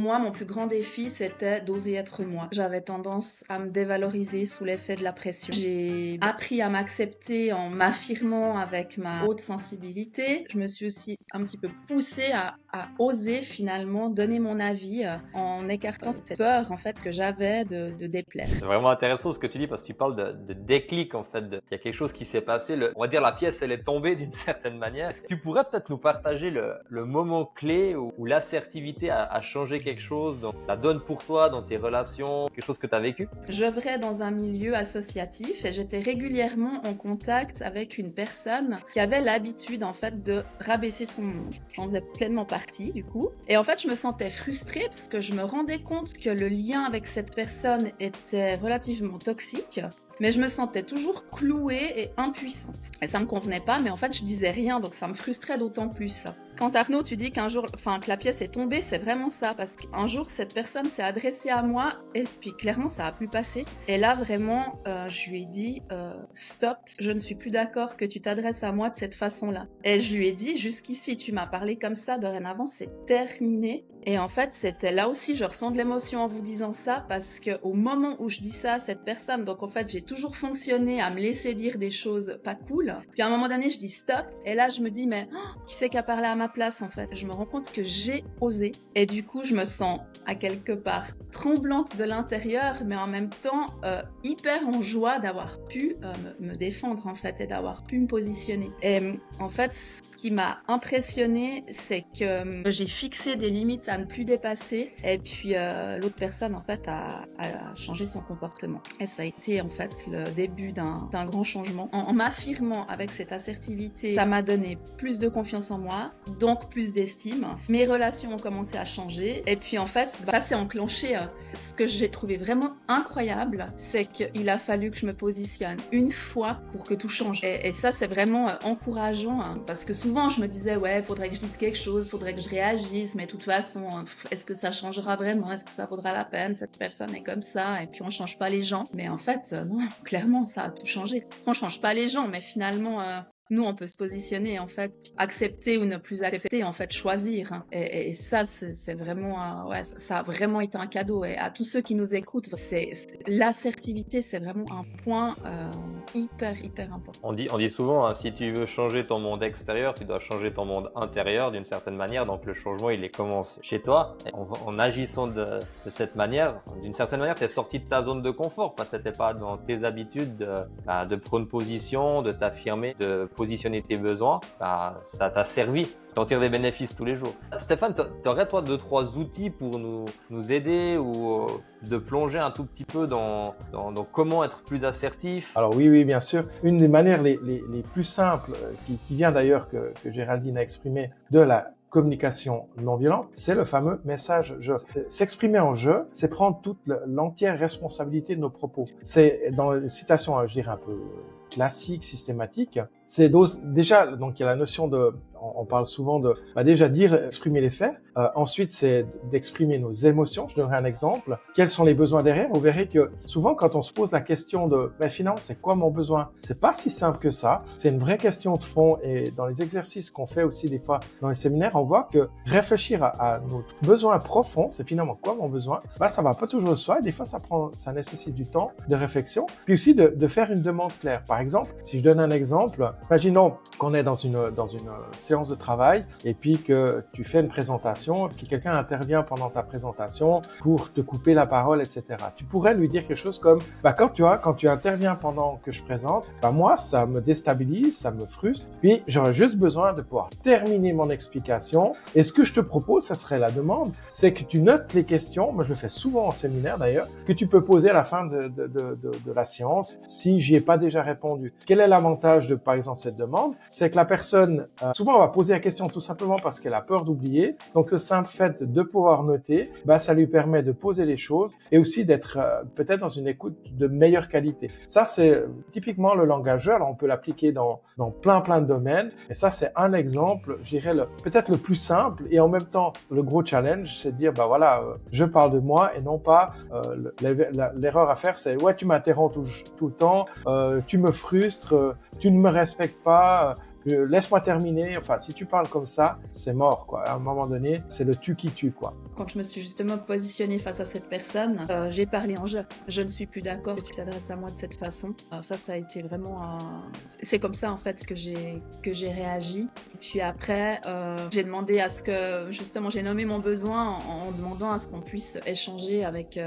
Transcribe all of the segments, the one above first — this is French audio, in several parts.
moi, mon plus grand défi, c'était d'oser être moi. J'avais tendance à me dévaloriser sous l'effet de la pression. J'ai appris à m'accepter en m'affirmant avec ma haute sensibilité. Je me suis aussi un petit peu poussée à oser finalement donner mon avis en écartant cette peur en fait que j'avais de déplaire. C'est vraiment intéressant ce que tu dis parce que tu parles de déclic en fait. Il y a quelque chose qui s'est passé. On va dire la pièce, elle est tombée d'une certaine manière. Est-ce que tu pourrais peut-être nous partager le moment clé où l'assertivité a changé quelque chose dans la donne pour toi, dans tes relations, quelque chose que tu as vécu? J'œuvrais dans un milieu associatif et j'étais régulièrement en contact avec une personne qui avait l'habitude en fait de rabaisser son monde. J'en faisais pleinement partie du coup. Et en fait, je me sentais frustrée parce que je me rendais compte que le lien avec cette personne était relativement toxique. Mais je me sentais toujours clouée et impuissante. Et ça me convenait pas, mais en fait, je disais rien, donc ça me frustrait d'autant plus. Quand Arnaud, tu dis que la pièce est tombée, c'est vraiment ça, parce qu'un jour, cette personne s'est adressée à moi, et puis clairement, ça a pu passer. Et là, vraiment, je lui ai dit, stop, je ne suis plus d'accord que tu t'adresses à moi de cette façon-là. Et je lui ai dit, jusqu'ici, tu m'as parlé comme ça, dorénavant, c'est terminé. Et en fait, c'était là aussi, je ressens de l'émotion en vous disant ça, parce qu'au moment où je dis ça à cette personne, donc en fait, j'ai toujours fonctionné à me laisser dire des choses pas cool. Puis à un moment donné, je dis stop. Et là, je me dis, mais qui c'est qui a parlé à ma place en fait? Je me rends compte que j'ai osé. Et du coup, je me sens à quelque part tremblante de l'intérieur, mais en même temps hyper en joie d'avoir pu me défendre en fait et d'avoir pu me positionner. Et en fait, ce qui m'a impressionnée, c'est que j'ai fixé des limites à ne plus dépasser. Et puis l'autre personne en fait a changé son comportement. Et ça a été en fait le début d'un grand changement. En m'affirmant avec cette assertivité, ça m'a donné plus de confiance en moi, donc plus d'estime. Mes relations ont commencé à changer. Et puis en fait, ça s'est enclenché. Ce que j'ai trouvé vraiment incroyable, c'est qu'il a fallu que je me positionne une fois pour que tout change. Et ça, c'est vraiment encourageant, hein, parce que souvent, je me disais, ouais, faudrait que je dise quelque chose, faudrait que je réagisse, mais de toute façon, est-ce que ça changera vraiment? Est-ce que ça vaudra la peine? Cette personne est comme ça, et puis on change pas les gens. Mais en fait, non, clairement, ça a tout changé. Parce qu'on change pas les gens, mais finalement, nous, on peut se positionner, en fait, accepter ou ne plus accepter, en fait, choisir. Hein. Et ça, c'est vraiment, ouais, ça a vraiment été un cadeau. Et à tous ceux qui nous écoutent, l'assertivité, c'est vraiment un point hyper important. On dit souvent, hein, si tu veux changer ton monde extérieur, tu dois changer ton monde intérieur d'une certaine manière. Donc le changement, il commence chez toi. Et en agissant de cette manière, d'une certaine manière, tu es sorti de ta zone de confort parce que c'était pas dans tes habitudes de prendre position, de t'affirmer, de positionner tes besoins. Ça t'a servi. T'en tires des bénéfices tous les jours. Stéphane, t'aurais toi 2-3 outils pour nous aider ou de plonger un tout petit peu dans comment être plus assertif? Alors oui, bien sûr. Une des manières les plus simples, qui vient d'ailleurs que Géraldine a exprimé, de la communication non violente, c'est le fameux message je. S'exprimer en je, c'est prendre toute l'entière responsabilité de nos propos. C'est dans une citation, je dirais un peu classique, systématique. C'est déjà, donc il y a la notion on parle souvent de déjà dire, exprimer les faits. Ensuite, c'est d'exprimer nos émotions. Je donnerai un exemple. Quels sont les besoins derrière? Vous verrez que souvent, quand on se pose la question de finalement, c'est quoi mon besoin? C'est pas si simple que ça. C'est une vraie question de fond. Et dans les exercices qu'on fait aussi des fois dans les séminaires, on voit que réfléchir à notre besoin profond, c'est finalement quoi mon besoin? Ça va pas toujours de soi. Et des fois, ça nécessite du temps de réflexion. Puis aussi de faire une demande claire. Par exemple, si je donne un exemple, imaginons qu'on est dans une séance de travail et puis que tu fais une présentation, puis quelqu'un intervient pendant ta présentation pour te couper la parole, etc. Tu pourrais lui dire quelque chose comme quand tu interviens pendant que je présente, moi ça me déstabilise, ça me frustre, puis j'aurais juste besoin de pouvoir terminer mon explication. Et ce que je te propose, ça serait la demande, c'est que tu notes les questions, moi je le fais souvent en séminaire d'ailleurs, que tu peux poser à la fin de la séance si j'y ai pas déjà répondu. Quel est l'avantage de, par exemple, cette demande? C'est que la personne, souvent on va poser la question tout simplement parce qu'elle a peur d'oublier. Donc le simple fait de pouvoir noter, ça lui permet de poser les choses et aussi d'être peut-être dans une écoute de meilleure qualité. Ça, c'est typiquement le langage. Alors on peut l'appliquer dans plein de domaines. Et ça, c'est un exemple, je dirais, peut-être le plus simple et en même temps le gros challenge, c'est de dire, je parle de moi et non pas l'erreur à faire, c'est ouais, tu m'interromps tout le temps, tu me frustres, tu ne me respectes pas. laisse-moi terminer. Enfin, si tu parles comme ça, c'est mort, quoi. À un moment donné, c'est le tu qui tue, quoi. Quand je me suis justement positionnée face à cette personne, j'ai parlé en je. Je ne suis plus d'accord que tu t'adresses à moi de cette façon. Ça a été vraiment c'est comme ça en fait que j'ai réagi. Et puis après, j'ai demandé à ce que, justement, j'ai nommé mon besoin en demandant à ce qu'on puisse échanger avec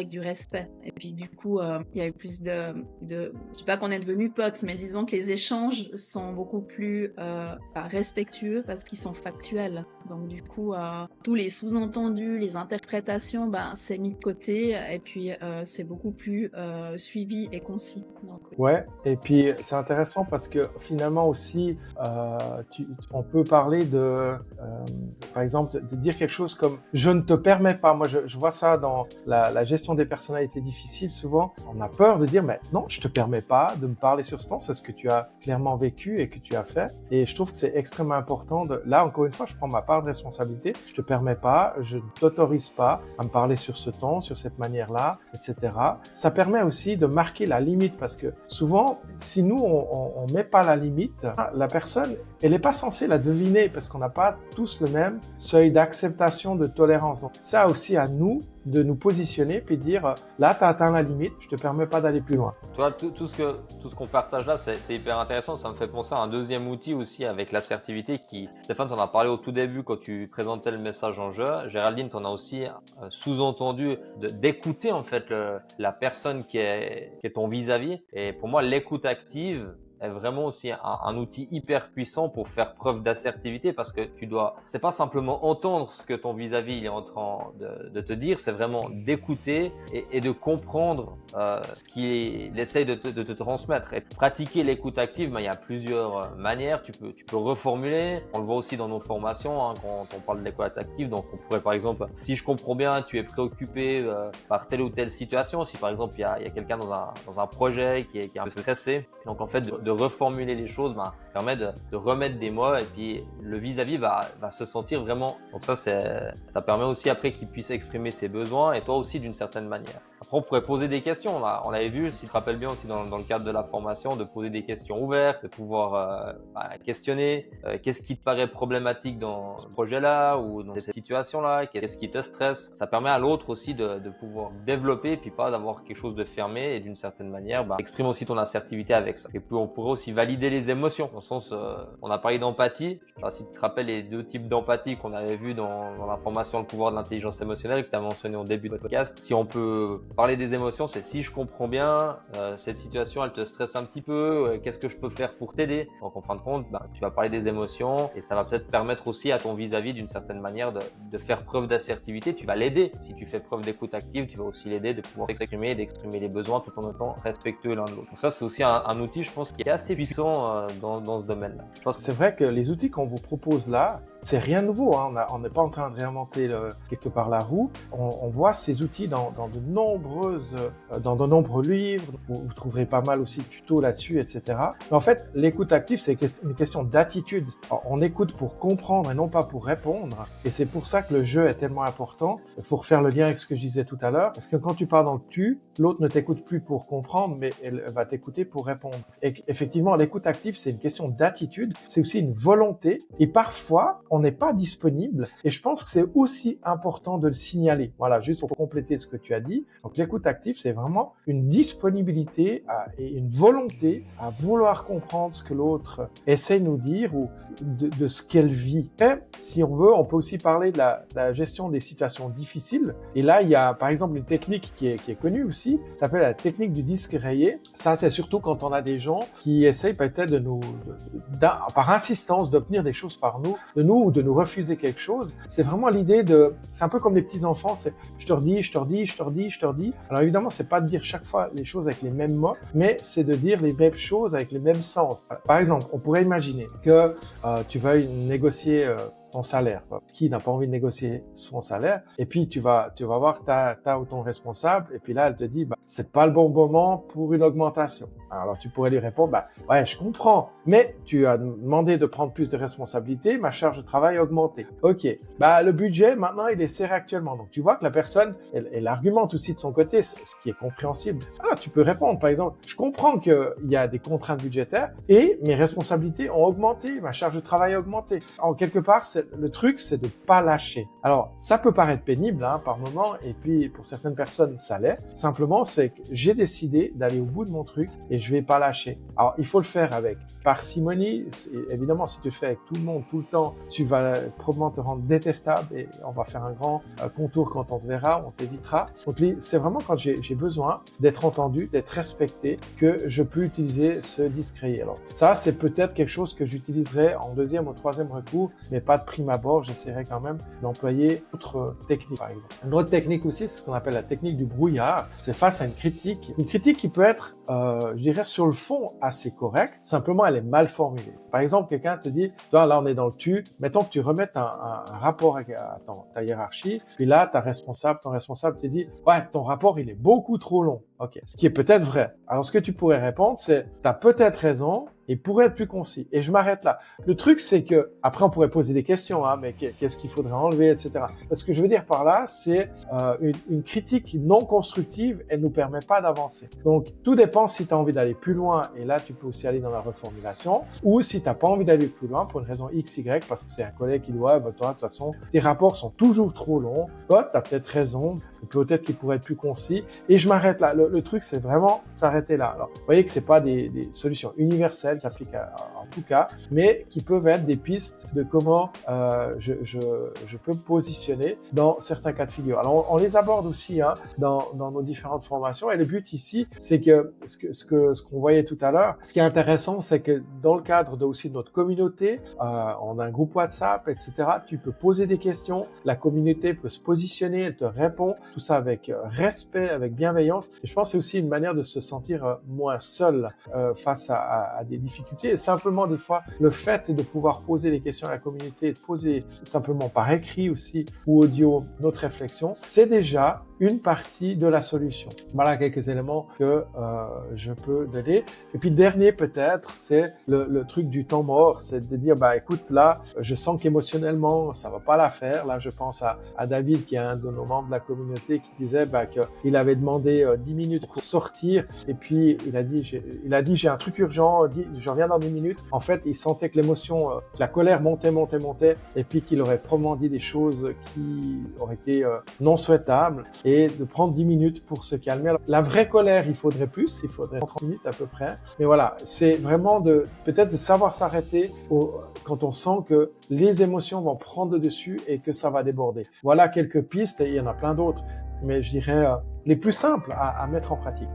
du respect. Et puis du coup, il y a eu plus de... Je sais pas qu'on est devenus potes, mais disons que les échanges sont beaucoup plus respectueux parce qu'ils sont factuels. Donc du coup, tous les sous-entendus, les interprétations, c'est mis de côté et puis c'est beaucoup plus suivi et concis. Donc, Ouais, et puis c'est intéressant parce que finalement aussi, on peut parler par exemple, de dire quelque chose comme « je ne te permets pas ». Moi, je vois ça dans la gestion des personnalités difficiles. Souvent, on a peur de dire « mais non, je te permets pas de me parler sur ce ton, c'est ce que tu as clairement vécu et que tu as fait ». Et je trouve que c'est extrêmement important là, encore une fois, je prends ma part de responsabilité. Je te permets pas, je ne t'autorise pas à me parler sur ce ton, sur cette manière-là, etc. Ça permet aussi de marquer la limite parce que souvent, si nous, on met pas la limite, la personne, elle n'est pas censée la deviner parce qu'on n'a pas tous le même seuil d'acceptation, de tolérance. Donc, ça aussi à nous de nous positionner puis de dire là, tu as atteint la limite, je te permets pas d'aller plus loin. Tu vois, tout ce qu'on partage là, c'est hyper intéressant. Ça me fait penser à un deuxième outil aussi avec l'assertivité qui, Stéphane, t'en as parlé au tout début quand tu présentais le message en jeu. Géraldine, t'en as aussi sous-entendu d'écouter en fait la personne qui est ton vis-à-vis. Et pour moi, l'écoute active est vraiment aussi un outil hyper puissant pour faire preuve d'assertivité parce que c'est pas simplement entendre ce que ton vis-à-vis il est en train de te dire, c'est vraiment d'écouter et de comprendre ce qu'il essaye de te transmettre. Et pratiquer l'écoute active, il y a plusieurs manières. Tu peux reformuler. On le voit aussi dans nos formations quand on parle de l'écoute active. Donc, on pourrait par exemple, si je comprends bien, tu es préoccupé par telle ou telle situation. Si par exemple il y a quelqu'un dans un projet qui est un peu stressé, donc en fait de reformuler les choses permet de remettre des mots et puis le vis-à-vis va se sentir vraiment. Donc ça permet aussi après qu'il puisse exprimer ses besoins et toi aussi d'une certaine manière. Après, on pourrait poser des questions. On l'avait vu, si tu te rappelles bien aussi dans le cadre de la formation, de poser des questions ouvertes, de pouvoir questionner qu'est-ce qui te paraît problématique dans ce projet-là ou dans cette situation-là, qu'est-ce qui te stresse. Ça permet à l'autre aussi de pouvoir développer et puis pas d'avoir quelque chose de fermé et d'une certaine manière, exprime aussi ton assertivité avec ça. Et puis on pourrait aussi valider les émotions. Dans le sens, on a parlé d'empathie. Je sais pas si tu te rappelles les deux types d'empathie qu'on avait vu dans la formation Le pouvoir de l'intelligence émotionnelle que tu as mentionné au début de podcast. Si on peut parler des émotions, c'est si je comprends bien, cette situation elle te stresse un petit peu, qu'est-ce que je peux faire pour t'aider? Donc en fin de compte, tu vas parler des émotions et ça va peut-être permettre aussi à ton vis-à-vis d'une certaine manière de faire preuve d'assertivité. Tu vas l'aider. Si tu fais preuve d'écoute active, tu vas aussi l'aider de pouvoir s'exprimer et d'exprimer les besoins tout en étant respectueux l'un de l'autre. Donc ça, c'est aussi un outil, je pense, qui est assez puissant dans ce domaine-là. C'est vrai que les outils qu'on vous propose là, c'est rien de nouveau. On n'est pas en train de réinventer quelque part la roue. On voit ces outils dans de nombreux livres. Vous trouverez pas mal aussi de tutos là-dessus, etc. Mais en fait, l'écoute active, c'est une question d'attitude. On écoute pour comprendre et non pas pour répondre. Et c'est pour ça que le jeu est tellement important. Il faut refaire le lien avec ce que je disais tout à l'heure. Parce que quand tu pars dans le tu, l'autre ne t'écoute plus pour comprendre, mais elle va t'écouter pour répondre. Et effectivement, l'écoute active, c'est une question d'attitude. C'est aussi une volonté. Et parfois, on n'est pas disponible. Et je pense que c'est aussi important de le signaler. Voilà, juste pour compléter ce que tu as dit. Donc, l'écoute active, c'est vraiment une disponibilité et une volonté à vouloir comprendre ce que l'autre essaie de nous dire ou de ce qu'elle vit. Et si on veut, on peut aussi parler de la gestion des situations difficiles. Et là, il y a par exemple une technique qui est connue aussi, ça s'appelle la technique du disque rayé. Ça, c'est surtout quand on a des gens qui essayent peut-être par insistance d'obtenir des choses de nous ou de nous refuser quelque chose. C'est vraiment l'idée c'est un peu comme les petits enfants, c'est je te redis. Alors évidemment, c'est pas de dire chaque fois les choses avec les mêmes mots, mais c'est de dire les mêmes choses avec les mêmes sens. Par exemple, on pourrait imaginer que tu veuilles négocier ton salaire, quoi. Qui n'a pas envie de négocier son salaire? Et puis tu vas voir ta ou ton responsable, et puis là elle te dit c'est pas le bon moment pour une augmentation. Alors tu pourrais lui répondre ouais, je comprends, mais tu as demandé de prendre plus de responsabilités, ma charge de travail a augmenté. Ok, le budget maintenant il est serré actuellement. Donc tu vois que la personne elle argumente aussi de son côté, ce qui est compréhensible. Alors tu peux répondre par exemple, je comprends qu'il y a des contraintes budgétaires et mes responsabilités ont augmenté, ma charge de travail a augmenté. En quelque part, le truc c'est de pas lâcher. Alors ça peut paraître pénible par moment, et puis pour certaines personnes ça l'est. Simplement c'est que j'ai décidé d'aller au bout de mon truc et je vais pas lâcher. Alors il faut le faire avec parcimonie. Évidemment, si tu le fais avec tout le monde tout le temps, tu vas probablement te rendre détestable et on va faire un grand contour quand on te verra, on t'évitera. Donc c'est vraiment quand j'ai besoin d'être entendu, d'être respecté, que je peux utiliser ce discret. Alors ça, c'est peut-être quelque chose que j'utiliserai en deuxième ou troisième recours, mais pas de prime abord. J'essaierai quand même d'employer d'autres techniques, par exemple. Une autre technique aussi, c'est ce qu'on appelle la technique du brouillard. C'est face à une critique qui peut être, je dirais, sur le fond assez correcte. Simplement, elle est mal formulée. Par exemple, quelqu'un te dit, toi, là, on est dans le tu. Mettons que tu remettes un rapport à ta hiérarchie. Puis là, ton responsable te dit, ouais, ton rapport, il est beaucoup trop long. Ok, ce qui est peut-être vrai. Alors, ce que tu pourrais répondre, c'est, t'as peut-être raison, et pourrait être plus concis. Et je m'arrête là. Le truc, c'est que, après, on pourrait poser des questions, mais qu'est-ce qu'il faudrait enlever, etc. Ce que je veux dire par là, c'est une critique non constructive, elle nous permet pas d'avancer. Donc, tout dépend si tu as envie d'aller plus loin, et là, tu peux aussi aller dans la reformulation, ou si tu n'as pas envie d'aller plus loin pour une raison X, Y, parce que c'est un collègue qui dit, ouais, toi, de toute façon, tes rapports sont toujours trop longs. Toi, tu as peut-être raison, peut-être qu'il pourrait être plus concis. Et je m'arrête là. Le truc, c'est vraiment s'arrêter là. Alors, vous voyez que c'est pas des solutions universelles, qui s'appliquent en tout cas, mais qui peuvent être des pistes de comment je peux me positionner dans certains cas de figure. Alors, on les aborde aussi dans nos différentes formations. Et le but ici, c'est que ce qu'on voyait tout à l'heure, ce qui est intéressant, c'est que dans le cadre aussi de notre communauté, on a un groupe WhatsApp, etc. Tu peux poser des questions, la communauté peut se positionner, elle te répond, tout ça avec respect, avec bienveillance. Et je pense que c'est aussi une manière de se sentir moins seul face à des difficultés. Et simplement, des fois, le fait de pouvoir poser des questions à la communauté, de poser simplement par écrit aussi ou audio notre réflexion, c'est déjà une partie de la solution. Voilà quelques éléments que je peux donner. Et puis le dernier peut-être, c'est le truc du temps mort, c'est de dire écoute, là, je sens qu'émotionnellement ça va pas la faire. Là, je pense à David, qui est un de nos membres de la communauté, qui disait qu'il avait demandé 10 minutes pour sortir, et puis il a dit j'ai un truc urgent, je reviens dans 10 minutes. En fait, il sentait que l'émotion, que la colère montait, et puis qu'il aurait probablement dit des choses qui auraient été non souhaitables, et de prendre 10 minutes pour se calmer. Alors, la vraie colère, il faudrait 30 minutes à peu près. Mais voilà, c'est vraiment peut-être de savoir s'arrêter quand on sent que les émotions vont prendre le dessus et que ça va déborder. Voilà quelques pistes, et il y en a plein d'autres, mais je dirais les plus simples à mettre en pratique.